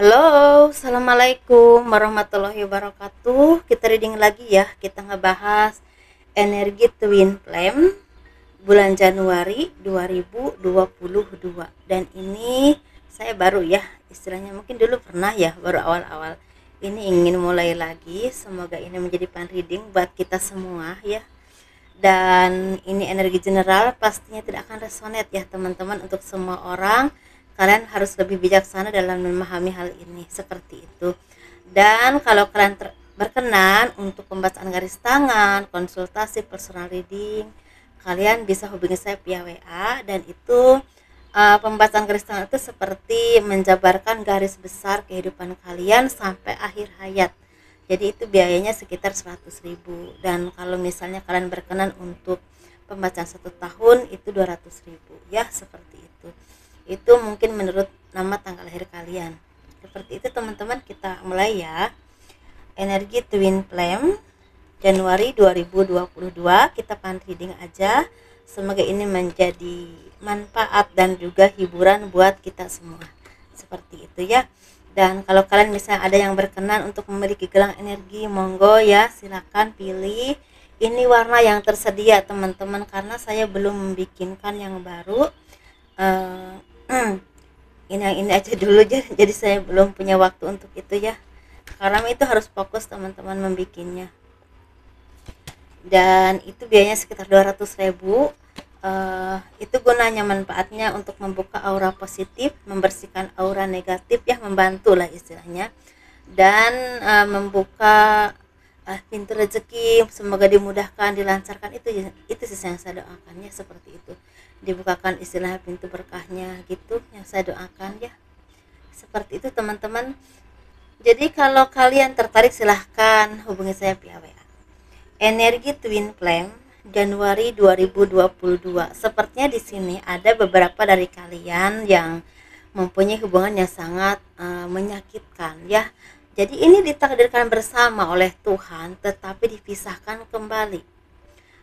Halo, assalamualaikum warahmatullahi wabarakatuh. Kita reading lagi ya. Kita ngebahas energi twin flame bulan Januari 2022. Dan ini saya baru ya, istilahnya mungkin dulu pernah ya, baru awal-awal. Ini ingin mulai lagi. Semoga ini menjadi pan reading buat kita semua ya. Dan ini energi general, pastinya tidak akan resonate ya teman-teman untuk semua orang. Kalian harus lebih bijaksana dalam memahami hal ini, seperti itu. Dan kalau kalian berkenan untuk pembacaan garis tangan, konsultasi personal reading, kalian bisa hubungi saya via WA. Dan itu pembacaan garis tangan itu seperti menjabarkan garis besar kehidupan kalian sampai akhir hayat. Jadi itu biayanya sekitar 100.000. Dan kalau misalnya kalian berkenan untuk pembacaan 1 tahun itu 200.000 ya, seperti itu. Itu mungkin menurut nama tanggal lahir kalian. Seperti itu teman-teman, kita mulai ya. Energi twin flame Januari 2022, kita pan reading aja. Semoga ini menjadi manfaat dan juga hiburan buat kita semua. Seperti itu ya. Dan kalau kalian misalnya ada yang berkenan untuk memiliki gelang energi, monggo ya, silakan pilih. Ini warna yang tersedia teman-teman, karena saya belum membikinkan yang baru. Ini yang ini aja dulu, jadi saya belum punya waktu untuk itu ya, karena itu harus fokus teman-teman membikinnya. Dan itu biayanya sekitar 200.000. Itu gunanya, manfaatnya untuk membuka aura positif, membersihkan aura negatif ya, membantu lah istilahnya. Dan membuka pintu rezeki, semoga dimudahkan, dilancarkan. Itu sih yang saya doakan ya, seperti itu. Dibukakan istilah pintu berkahnya gitu yang saya doakan ya, seperti itu teman-teman. Jadi kalau kalian tertarik silahkan hubungi saya via WA. Energi twin flame Januari 2022. Sepertinya di sini ada beberapa dari kalian yang mempunyai hubungan yang sangat menyakitkan ya. Jadi ini ditakdirkan bersama oleh Tuhan, tetapi dipisahkan kembali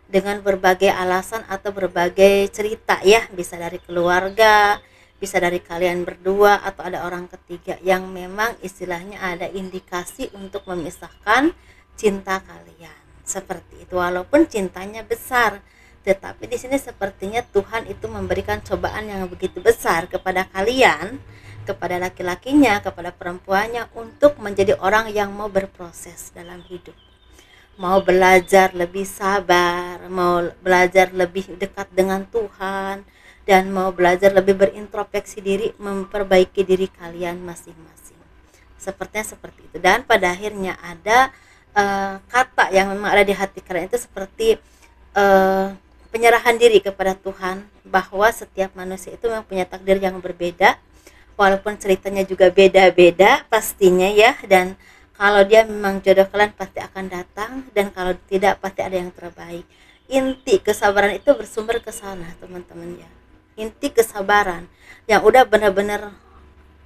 dengan berbagai alasan atau berbagai cerita ya. Bisa dari keluarga, bisa dari kalian berdua, atau ada orang ketiga yang memang istilahnya ada indikasi untuk memisahkan cinta kalian. Seperti itu. Walaupun cintanya besar, tetapi di sini sepertinya Tuhan itu memberikan cobaan yang begitu besar kepada kalian, kepada laki-lakinya, kepada perempuannya, untuk menjadi orang yang mau berproses dalam hidup, mau belajar lebih sabar, mau belajar lebih dekat dengan Tuhan, dan mau belajar lebih berintrospeksi diri, memperbaiki diri kalian masing-masing. Sepertinya seperti itu. Dan pada akhirnya ada kata yang memang ada di hati kalian itu seperti penyerahan diri kepada Tuhan, bahwa setiap manusia itu memang punya takdir yang berbeda, walaupun ceritanya juga beda-beda pastinya ya. Dan kalau dia memang jodoh kalian pasti akan datang, dan kalau tidak pasti ada yang terbaik. Inti kesabaran itu bersumber ke sana teman-teman ya. Inti kesabaran yang udah benar-benar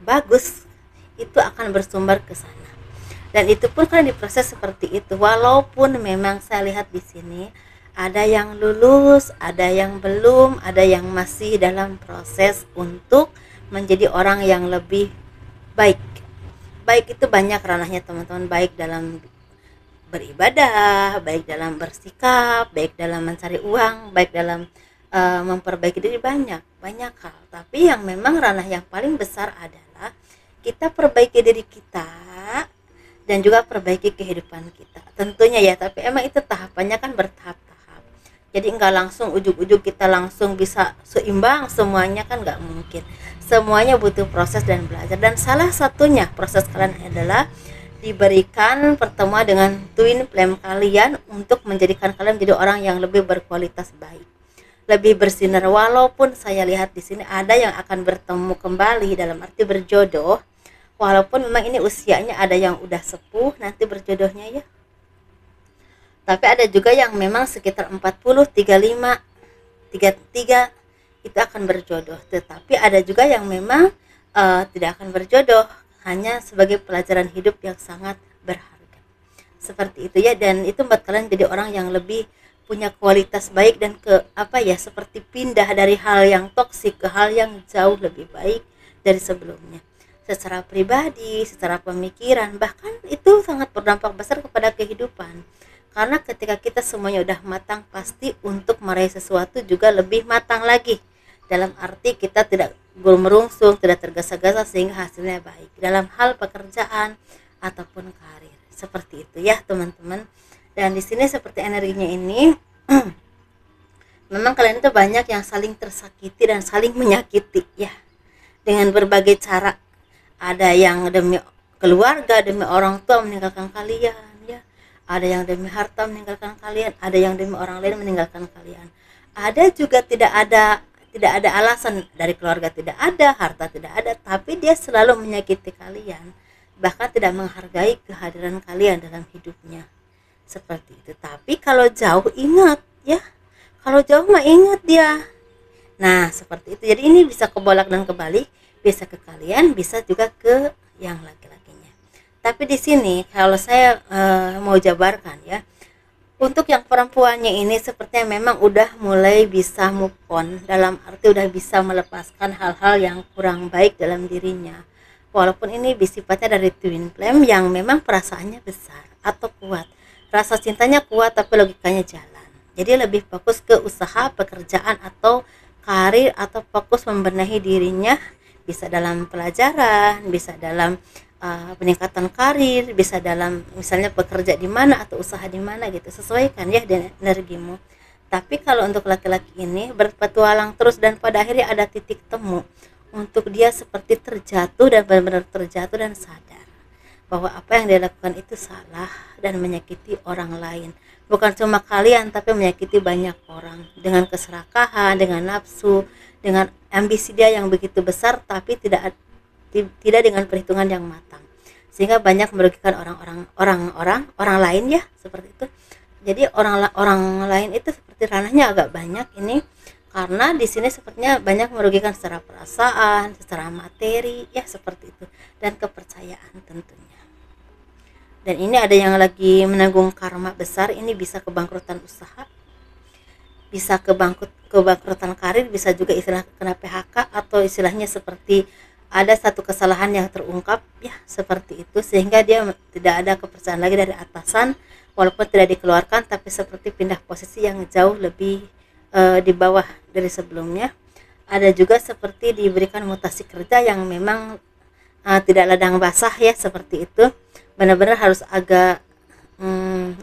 bagus itu akan bersumber ke sana. Dan itu pun kan diproses seperti itu. Walaupun memang saya lihat di sini ada yang lulus, ada yang belum, ada yang masih dalam proses untuk menjadi orang yang lebih baik. Baik itu banyak ranahnya teman-teman, baik dalam beribadah, baik dalam bersikap, baik dalam mencari uang, baik dalam memperbaiki diri, banyak hal. Tapi yang memang ranah yang paling besar adalah kita perbaiki diri kita dan juga perbaiki kehidupan kita tentunya ya. Tapi emang itu tahapannya kan bertahap-tahap, jadi enggak langsung ujuk-ujuk kita langsung bisa seimbang semuanya, kan enggak mungkin. Semuanya butuh proses dan belajar. Dan salah satunya proses kalian adalah diberikan pertemuan dengan twin flame kalian untuk menjadikan kalian menjadi orang yang lebih berkualitas baik, lebih bersinar. Walaupun saya lihat di sini ada yang akan bertemu kembali dalam arti berjodoh, walaupun memang ini usianya ada yang udah sepuh nanti berjodohnya ya. Tapi ada juga yang memang sekitar 40, 35, 33 itu akan berjodoh. Tetapi ada juga yang memang tidak akan berjodoh, hanya sebagai pelajaran hidup yang sangat berharga. Seperti itu ya. Dan itu buat kalian jadi orang yang lebih punya kualitas baik, dan seperti pindah dari hal yang toksik ke hal yang jauh lebih baik dari sebelumnya. secara pribadi, secara pemikiran, bahkan itu sangat berdampak besar kepada kehidupan. Karena ketika kita semuanya udah matang, pasti untuk meraih sesuatu juga lebih matang lagi. Dalam arti kita tidak merungsung, tidak tergesa-gesa sehingga hasilnya baik dalam hal pekerjaan ataupun karir. Seperti itu ya teman-teman. Dan di sini seperti energinya ini memang kalian itu banyak yang saling tersakiti dan saling menyakiti ya, dengan berbagai cara. Ada yang demi keluarga, demi orang tua meninggalkan kalian ya, ada yang demi harta meninggalkan kalian, ada yang demi orang lain meninggalkan kalian. Ada juga tidak ada alasan, dari keluarga tidak ada, harta tidak ada, tapi dia selalu menyakiti kalian, bahkan tidak menghargai kehadiran kalian dalam hidupnya. Seperti itu. Tapi kalau jauh, ingat ya, kalau jauh mah ingat dia. Nah seperti itu. Jadi ini bisa kebolak dan kebalik, bisa ke kalian, bisa juga ke yang laki-lakinya. Tapi di sini kalau saya mau jabarkan ya, untuk yang perempuannya ini sepertinya memang udah mulai bisa move on, dalam arti udah bisa melepaskan hal-hal yang kurang baik dalam dirinya. Walaupun ini sifatnya dari twin flame yang memang perasaannya besar atau kuat, rasa cintanya kuat, tapi logikanya jalan. Jadi lebih fokus ke usaha, pekerjaan atau karir, atau fokus membenahi dirinya, bisa dalam pelajaran, bisa dalam peningkatan karir, bisa dalam misalnya bekerja di mana atau usaha di mana gitu. Sesuaikan ya dengan energimu. Tapi kalau untuk laki-laki ini berpetualang terus dan pada akhirnya ada titik temu, untuk dia seperti terjatuh dan benar-benar terjatuh dan sadar bahwa apa yang dia lakukan itu salah dan menyakiti orang lain. Bukan cuma kalian, tapi menyakiti banyak orang dengan keserakahan, dengan nafsu, dengan ambisi dia yang begitu besar, tapi tidak dengan perhitungan yang matang, sehingga banyak merugikan orang lain ya, seperti itu. Jadi orang lain itu seperti ranahnya agak banyak ini, karena di sini sepertinya banyak merugikan secara perasaan, secara materi ya, seperti itu, dan kepercayaan tentunya. Dan ini ada yang lagi menanggung karma besar, ini bisa kebangkrutan usaha, bisa kebangkrutan karir, bisa juga istilah kena PHK, atau istilahnya seperti ada satu kesalahan yang terungkap ya, seperti itu, sehingga dia tidak ada kepercayaan lagi dari atasan, walaupun tidak dikeluarkan, tapi seperti pindah posisi yang jauh lebih di bawah dari sebelumnya. Ada juga seperti diberikan mutasi kerja yang memang tidak ladang basah ya, seperti itu, benar-benar harus agak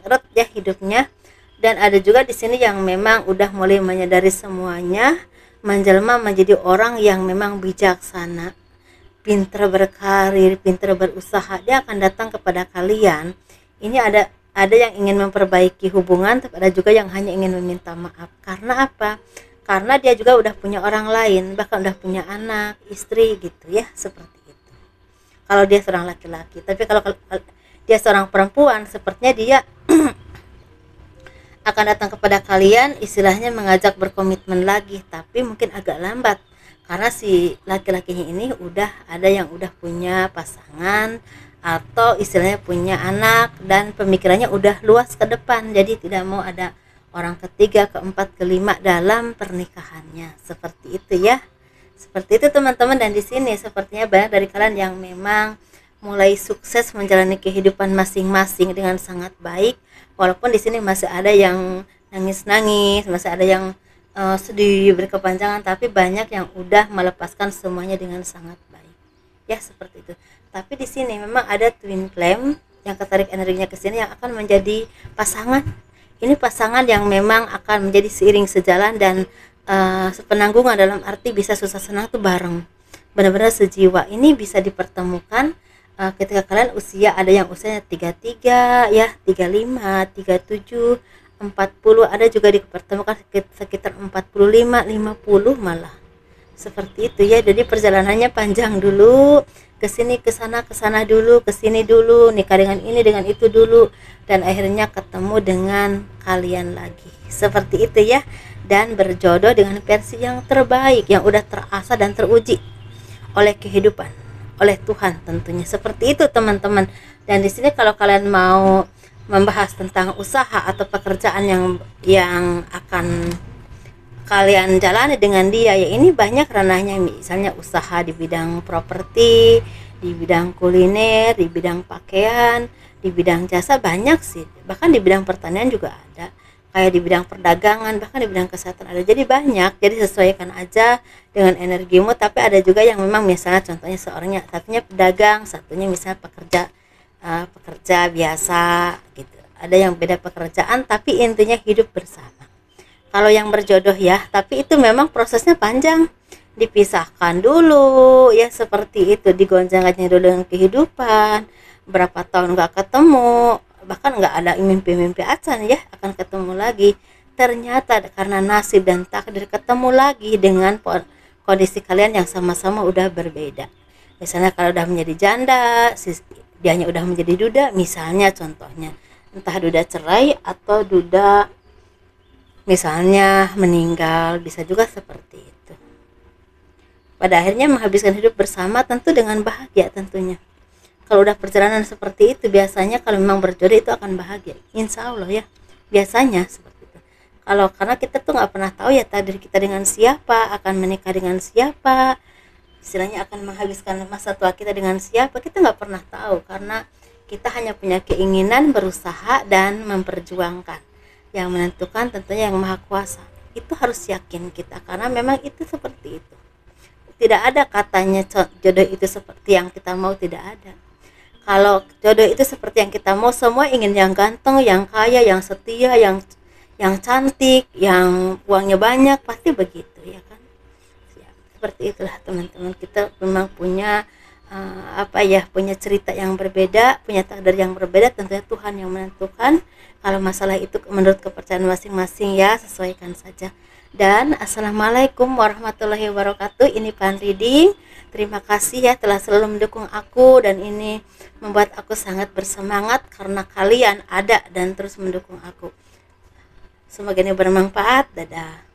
eret ya hidupnya. Dan ada juga di sini yang memang udah mulai menyadari semuanya, menjelma menjadi orang yang memang bijaksana, pintar berkarir, pintar berusaha. Dia akan datang kepada kalian. Ini ada yang ingin memperbaiki hubungan, tapi ada juga yang hanya ingin meminta maaf. Karena apa? Karena dia juga udah punya orang lain, bahkan udah punya anak, istri gitu ya, seperti itu. Kalau dia seorang laki-laki. Tapi kalau dia seorang perempuan, sepertinya dia akan datang kepada kalian, istilahnya mengajak berkomitmen lagi, tapi mungkin agak lambat, karena si laki-lakinya ini udah ada yang udah punya pasangan, atau istilahnya punya anak, dan pemikirannya udah luas ke depan, jadi tidak mau ada orang ketiga, keempat, kelima dalam pernikahannya. Seperti itu ya, seperti itu teman-teman. Dan di sini sepertinya banyak dari kalian yang memang mulai sukses menjalani kehidupan masing-masing dengan sangat baik, walaupun di sini masih ada yang nangis-nangis, masih ada yang sedih berkepanjangan, tapi banyak yang udah melepaskan semuanya dengan sangat baik ya, seperti itu. Tapi di sini memang ada twin flame yang ketarik energinya ke sini, yang akan menjadi pasangan. Ini pasangan yang memang akan menjadi seiring sejalan dan sepenanggungan, dalam arti bisa susah senang tuh bareng, benar-benar sejiwa. Ini bisa dipertemukan ketika kalian usia, ada yang usianya 33 ya, 35, 37, 40, ada juga dipertemukan sekitar 45, 50 malah. Seperti itu ya. Jadi perjalanannya panjang dulu, kesini kesana dulu, kesini dulu, nikah dengan ini dengan itu dulu, dan akhirnya ketemu dengan kalian lagi. Seperti itu ya. Dan berjodoh dengan versi yang terbaik, yang udah terasa dan teruji oleh kehidupan, oleh Tuhan tentunya. Seperti itu teman-teman. Dan di sini kalau kalian mau membahas tentang usaha atau pekerjaan yang akan kalian jalani dengan dia ya, ini banyak ranahnya, misalnya usaha di bidang properti, di bidang kuliner, di bidang pakaian, di bidang jasa banyak sih, bahkan di bidang pertanian juga ada, kayak di bidang perdagangan, bahkan di bidang kesehatan ada. Jadi banyak, jadi sesuaikan aja dengan energimu. Tapi ada juga yang memang misalnya contohnya seorangnya satunya pedagang, satunya misalnya pekerja biasa gitu, ada yang beda pekerjaan tapi intinya hidup bersama. Kalau yang berjodoh ya, tapi itu memang prosesnya panjang, dipisahkan dulu ya, seperti itu, digonjang-ganjing dulu dengan kehidupan, berapa tahun nggak ketemu, bahkan nggak ada mimpi-mimpi acan ya akan ketemu lagi. Ternyata karena nasib dan takdir ketemu lagi dengan kondisi kalian yang sama-sama udah berbeda. Misalnya kalau udah menjadi janda, dianya udah menjadi duda misalnya, contohnya entah duda cerai atau duda misalnya meninggal, bisa juga seperti itu. Pada akhirnya menghabiskan hidup bersama tentu dengan bahagia tentunya. Kalau udah perjalanan seperti itu, biasanya kalau memang berjodoh itu akan bahagia, insya Allah ya, biasanya seperti itu. Kalau karena kita tuh nggak pernah tahu ya takdir kita dengan siapa, akan menikah dengan siapa, istilahnya akan menghabiskan masa tua kita dengan siapa, kita nggak pernah tahu, karena kita hanya punya keinginan, berusaha dan memperjuangkan. Yang menentukan tentunya yang maha kuasa, itu harus yakin kita, karena memang itu seperti itu. Tidak ada katanya jodoh itu seperti yang kita mau, tidak ada. Kalau jodoh itu seperti yang kita mau, semua ingin yang ganteng, yang kaya, yang setia, yang cantik, yang uangnya banyak, pasti begitu ya kan. Ya, seperti itulah teman-teman, kita memang punya punya cerita yang berbeda, punya takdir yang berbeda, tentunya Tuhan yang menentukan. Kalau masalah itu menurut kepercayaan masing-masing ya, sesuaikan saja. Dan assalamualaikum warahmatullahi wabarakatuh. Ini Pan Reading. Terima kasih ya telah selalu mendukung aku, dan ini membuat aku sangat bersemangat karena kalian ada dan terus mendukung aku. Semoga ini bermanfaat. Dadah.